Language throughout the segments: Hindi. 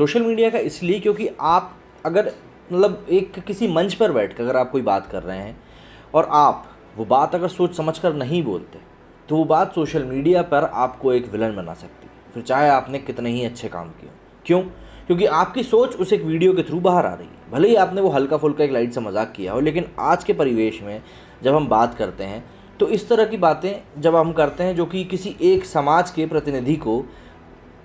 सोशल मीडिया का इसलिए क्योंकि आप अगर मतलब एक किसी मंच पर बैठ कर अगर आप कोई बात कर रहे हैं और आप वो बात अगर सोच समझ कर नहीं बोलते, तो वो बात सोशल मीडिया पर आपको एक विलन बना सकती है, फिर चाहे आपने कितने ही अच्छे काम किए। क्यों? क्योंकि आपकी सोच उस एक वीडियो के थ्रू बाहर आ रही है। भले ही आपने वो हल्का फुल्का एक लाइट सा मजाक किया हो, लेकिन आज के परिवेश में जब हम बात करते हैं तो इस तरह की बातें जब हम करते हैं जो कि किसी एक समाज के प्रतिनिधि को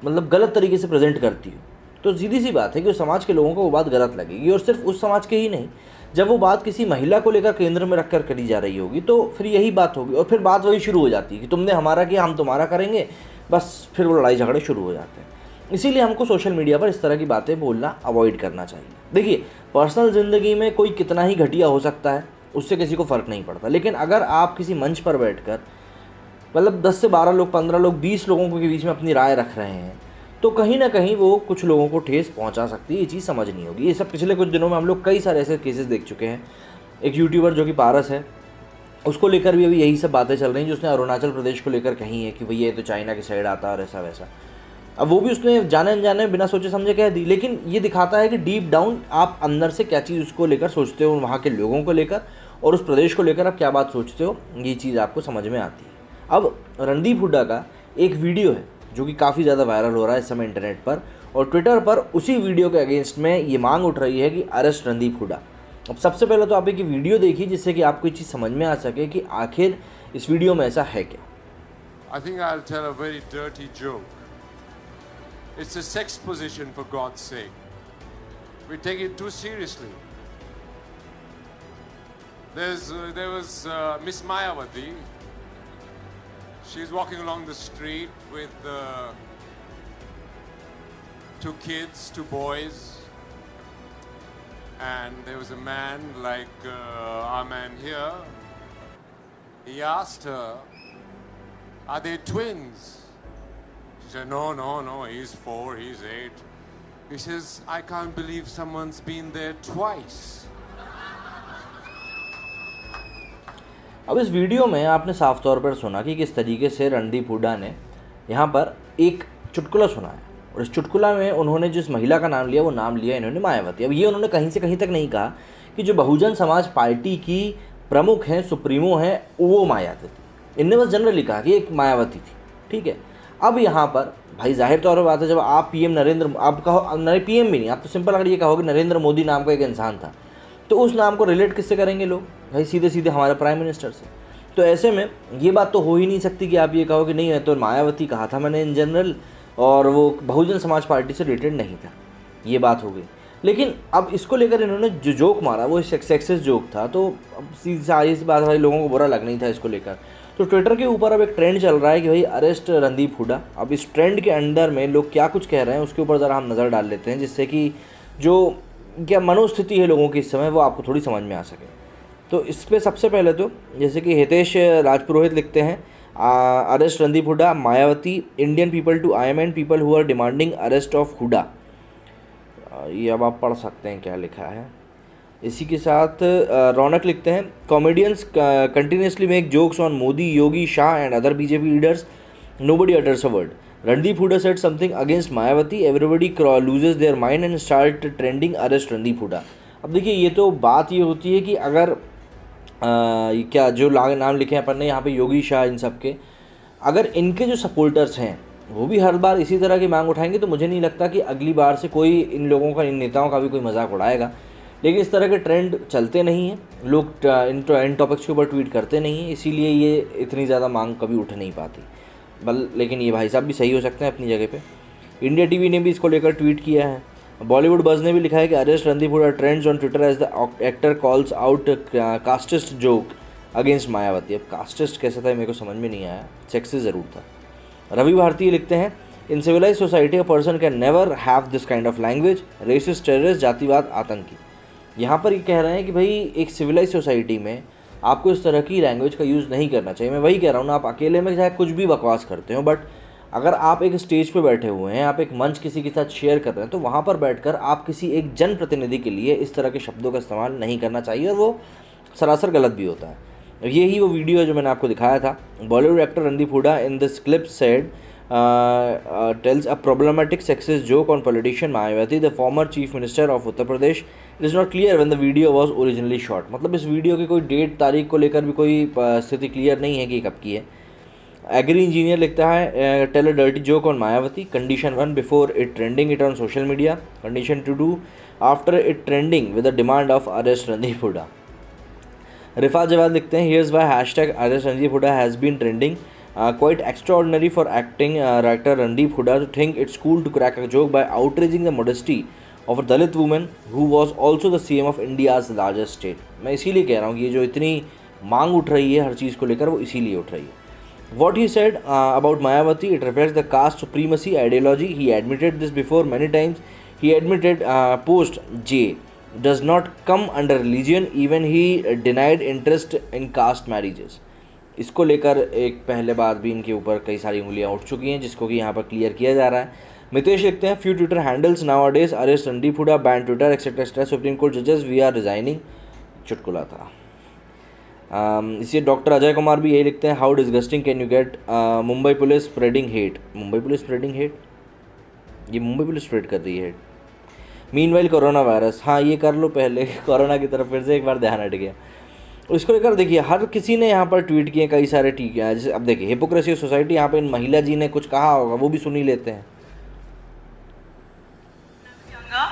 मतलब गलत तरीके से प्रेजेंट करती हो, तो सीधी सी बात है कि उस समाज के लोगों को वो बात गलत लगेगी। और सिर्फ उस समाज के ही नहीं, जब वो बात किसी महिला को लेकर केंद्र में रखकर करी जा रही होगी तो फिर यही बात होगी और फिर बात वही शुरू हो जाती है कि तुमने हमारा किया हम तुम्हारा करेंगे, बस फिर वो लड़ाई झगड़े शुरू हो जाते हैं। इसीलिए हमको सोशल मीडिया पर इस तरह की बातें बोलना अवॉइड करना चाहिए। देखिए, पर्सनल ज़िंदगी में कोई कितना ही घटिया हो सकता है, उससे किसी को फ़र्क नहीं पड़ता, लेकिन अगर आप किसी मंच पर बैठकर मतलब 10 से 12 लोग, 15 लोग, 20 लोगों के बीच में अपनी राय रख रहे हैं, तो कहीं ना कहीं वो कुछ लोगों को ठेस पहुंचा सकती है। ये चीज़ समझनी होगी। ये सब पिछले कुछ दिनों में हम लोग कई सारे ऐसे केसेस देख चुके हैं। एक यूट्यूबर जो कि पारस है, उसको लेकर भी अभी यही सब बातें चल रही हैं जो उसने अरुणाचल प्रदेश को लेकर कही है कि भैया ये तो चाइना की साइड आता है और ऐसा वैसा। अब वो भी उसने जाने अनजाने बिना सोचे समझे कह दी, लेकिन ये दिखाता है कि डीप डाउन आप अंदर से क्या चीज़ उसको लेकर सोचते हो, वहाँ के लोगों को लेकर और उस प्रदेश को लेकर आप क्या बात सोचते हो, ये चीज़ आपको समझ में आती है। अब रणदीप हुड्डा का एक वीडियो है जो कि काफ़ी ज़्यादा वायरल हो रहा है इस समय इंटरनेट पर और ट्विटर पर। उसी वीडियो के अगेंस्ट में ये मांग उठ रही है कि अरेस्ट रणदीप हुड्डा। अब सबसे पहले तो आप एक वीडियो देखिए जिससे कि आपको ये चीज़ समझ में आ सके कि आखिर इस वीडियो में ऐसा है क्या। I think I'll tell a very dirty joke. It's a sex position, for God's sake. We take it too seriously. There was Miss Mayawati. She's walking along the street with two kids, two boys, and there was a man like our man here. He asked her, "Are they twins?" She said, No, he's 4, he's 8. He says, "I can't believe someone's been there twice." अब इस वीडियो में आपने साफ तौर पर सुना कि किस तरीके से रणदीप हुड्डा ने यहाँ पर एक चुटकुला सुनाया और इस चुटकुला में उन्होंने जिस महिला का नाम लिया वो नाम लिया इन्होंने मायावती। अब ये उन्होंने कहीं से कहीं तक नहीं कहा कि जो बहुजन समाज पार्टी की प्रमुख हैं, सुप्रीमो हैं, वो मायावती। इनने बस जनरली कहा कि एक मायावती थी, ठीक है। अब यहाँ पर भाई जाहिर तौर पर बात है, जब आप पीएम नरेंद्र, आप कहो पीएम भी नहीं, आप तो सिंपल अगर ये कहोगे नरेंद्र मोदी नाम का एक इंसान था, तो उस नाम को रिलेट किससे करेंगे लोग? भाई सीधे सीधे हमारे प्राइम मिनिस्टर से। तो ऐसे में ये बात तो हो ही नहीं सकती कि आप ये कहो कि नहीं है तो मायावती कहा था मैंने इन जनरल और वो बहुजन समाज पार्टी से रिलेटेड नहीं था। ये बात हो गई। लेकिन अब इसको लेकर इन्होंने जो जोक मारा वो सेक्सेस जोक था, तो अब सीधी सी बात भाई लोगों को बुरा लगना ही था इसको लेकर। तो ट्विटर के ऊपर अब एक ट्रेंड चल रहा है कि भाई अरेस्ट रणदीप हुड्डा। अब इस ट्रेंड के अंदर में लोग क्या कुछ कह रहे हैं उसके ऊपर ज़रा हम नज़र डाल लेते हैं, जिससे कि जो क्या मनोस्थिति है लोगों की इस समय वो आपको थोड़ी समझ में आ सके। तो इस पर सबसे पहले तो जैसे कि हितेश राजपुरोहित लिखते हैं, arrest Randeep Hooda, Mayawati, Indian people to IMN people who are demanding arrest of Hooda. ये अब आप पढ़ सकते हैं क्या लिखा है। इसी के साथ रौनक लिखते हैं, comedians continuously make jokes on Modi, Yogi, Shah and other BJP leaders, nobody utters a word. Randeep Huda said something against Mayawati, everybody loses their mind and start trending arrest Randeep Huda. अब देखिए ये तो बात ये होती है कि अगर क्या जो नाम लिखे हैं अपन ने यहाँ पे योगी, शाह, इन सब के, अगर इनके जो सपोर्टर्स हैं वो भी हर बार इसी तरह की मांग उठाएंगे तो मुझे नहीं लगता कि अगली बार से कोई इन लोगों का, इन नेताओं का भी कोई मजाक उड़ाएगा। लेकिन इस तरह के ट्रेंड चलते नहीं हैं, लोग इन टॉपिक्स के ऊपर ट्वीट करते नहीं हैं, इसीलिए ये इतनी ज़्यादा मांग कभी उठ नहीं पाती। लेकिन ये भाई साहब भी सही हो सकते हैं अपनी जगह पे। इंडिया टीवी ने भी इसको लेकर ट्वीट किया है। बॉलीवुड बज़ ने भी लिखा है कि arrest Randeep Hooda trends on Twitter as the actor calls out casteist joke against Mayawati. अब कास्टिस्ट कैसा था मेरे को समझ में नहीं आया, सेक्सिस्ट ज़रूर था। रवि भारती लिखते हैं, in civilise society a person can never have this kind of language, racist, terrorist, जातिवाद, आतंकी। यहाँ पर ये कह रहे हैं कि भाई एक सिविलाइज सोसाइटी में आपको इस तरह की लैंग्वेज का यूज़ नहीं करना चाहिए। मैं वही कह रहा हूँ ना, आप अकेले में चाहे कुछ भी बकवास करते हो, बट अगर आप एक स्टेज पे बैठे हुए हैं, आप एक मंच किसी के साथ शेयर कर रहे हैं, तो वहाँ पर बैठकर आप किसी एक जनप्रतिनिधि के लिए इस तरह के शब्दों का इस्तेमाल नहीं करना चाहिए, और वो सरासर गलत भी होता है। यही वो वीडियो है जो मैंने आपको दिखाया था। Bollywood actor Randeep Hooda in this clip said tells a problematic sexist joke on politician Mayawati, the former chief minister of Uttar Pradesh. It is not clear when the video was originally shot. मतलब इस वीडियो की कोई डेट तारीख को लेकर भी कोई स्थिति क्लियर नहीं है कि कब की है. एग्री इंजीनियर लिखता है tell a dirty joke on Mayawati. Condition 1 before it trending it on social media. Condition 2 after it trending with the demand of arrest Randeep Hooda. Rifa Jawad लिखते हैं here's why hashtag arrest Randeep Hooda has been trending. Quite extraordinary for acting writer Randeep Huda to think it's cool to crack a joke by outraging the modesty of a Dalit woman who was also the CM of India's largest state. मैं इसीलिए कह रहा हूँ कि ये जो इतनी मांग उठ रही है हर चीज़ को लेकर वो इसीलिए उठ रही है. What he said about Mayawati, it reflects the caste supremacy ideology. He admitted this before many times. He admitted post J does not come under religion. Even he denied interest in caste marriages. इसको लेकर एक पहले बार भी इनके ऊपर कई सारी उंगलियां उठ चुकी हैं जिसको कि यहाँ पर क्लियर किया जा रहा है. मितेश लिखते हैं few Twitter handles now days arrest Randeep Hooda ban Twitter etcetera etcetera supreme court जजेस वी आर रिजाइनिंग. चुटकुला था. इसी डॉक्टर अजय कुमार भी यही लिखते हैं how disgusting can you get Mumbai police spreading hate. Mumbai police spreading hate, ये मुंबई पुलिस स्प्रेड कर रही है हेट. मीनवाइल कोरोना वायरस, हाँ ये कर लो पहले. कोरोना की तरफ फिर से एक बार ध्यान हट गया. इसको लेकर देखिए हर किसी ने यहाँ पर ट्वीट किए कई सारे ठीक है. जैसे अब देखिए हिपोक्रेसी ऑफ सोसाइटी, यहाँ पे इन महिला जी ने कुछ कहा होगा वो भी सुन ही लेते हैं.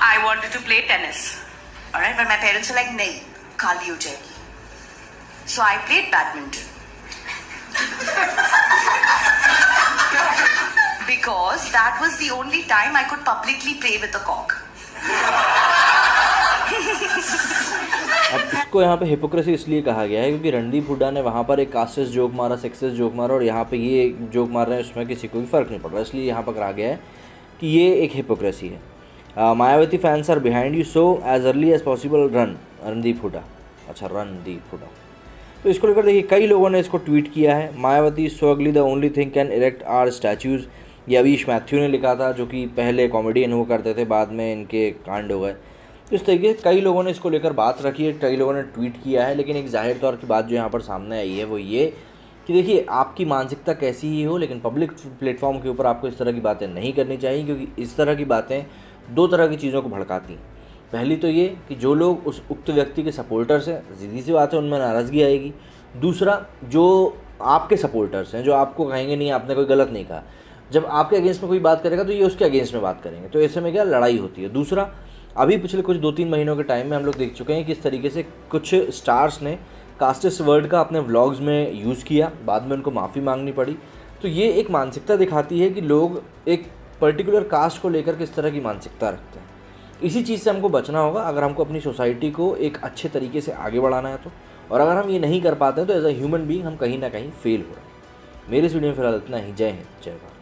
I wanted to play tennis, alright, but my parents were like, नहीं, खाली हो जाएगी. So I played badminton. Because that was the only time I could publicly play with a cock. अब इसको यहाँ पे हिपोक्रेसी इसलिए कहा गया है क्योंकि रणदीप हुड्डा ने वहाँ पर एक कास्टिस्ट जोक मारा, सेक्सिस्ट जोक मारा और यहाँ पे ये जोक मार रहे हैं उसमें किसी को भी फ़र्क नहीं पड़ रहा. इसलिए यहाँ पर कहा गया है कि ये एक हिपोक्रेसी है. Mayawati fans are behind you so as early as possible run Randeep Hooda. अच्छा रणदीप हुड्डा. तो इसको लेकर देखिए कई लोगों ने इसको ट्वीट किया है. Mayawati so ugly the only thing can erect are statues. ये अवीश मैथ्यू ने लिखा था जो कि पहले कॉमेडियन हुआ करते थे, बाद में इनके कांड हो गए. तो इस तरीके से कई लोगों ने इसको लेकर बात रखी है, कई लोगों ने ट्वीट किया है. लेकिन एक जाहिर तौर की बात जो यहाँ पर सामने आई है वो ये कि देखिए आपकी मानसिकता कैसी ही हो लेकिन पब्लिक प्लेटफॉर्म के ऊपर आपको इस तरह की बातें नहीं करनी चाहिए क्योंकि इस तरह की बातें दो तरह की चीज़ों को भड़काती हैं. पहली तो ये कि जो लोग उस उक्त व्यक्ति के सपोर्टर्स हैं, सीधी सी बात है उनमें नाराज़गी आएगी. दूसरा जो आपके सपोर्टर्स हैं जो आपको कहेंगे नहीं आपने कोई गलत नहीं कहा, जब आपके अगेंस्ट में कोई बात करेगा तो ये उसके अगेंस्ट में बात करेंगे. तो ऐसे में क्या लड़ाई होती है. दूसरा अभी पिछले कुछ 2-3 महीनों के टाइम में हम लोग देख चुके हैं कि इस तरीके से कुछ स्टार्स ने कास्टिस्ट वर्ड का अपने व्लॉग्स में यूज़ किया, बाद में उनको माफ़ी मांगनी पड़ी. तो ये एक मानसिकता दिखाती है कि लोग एक पर्टिकुलर कास्ट को लेकर किस तरह की मानसिकता रखते हैं. इसी चीज़ से हमको बचना होगा अगर हमको अपनी सोसाइटी को एक अच्छे तरीके से आगे बढ़ाना है तो. और अगर हम ये नहीं कर पाते हैं तो एज अ ह्यूमन बीइंग हम कहीं ना कहीं फेल हो रहे हैं. मेरे इस वीडियो में फिलहाल इतना ही. जय हिंद, जय भारत.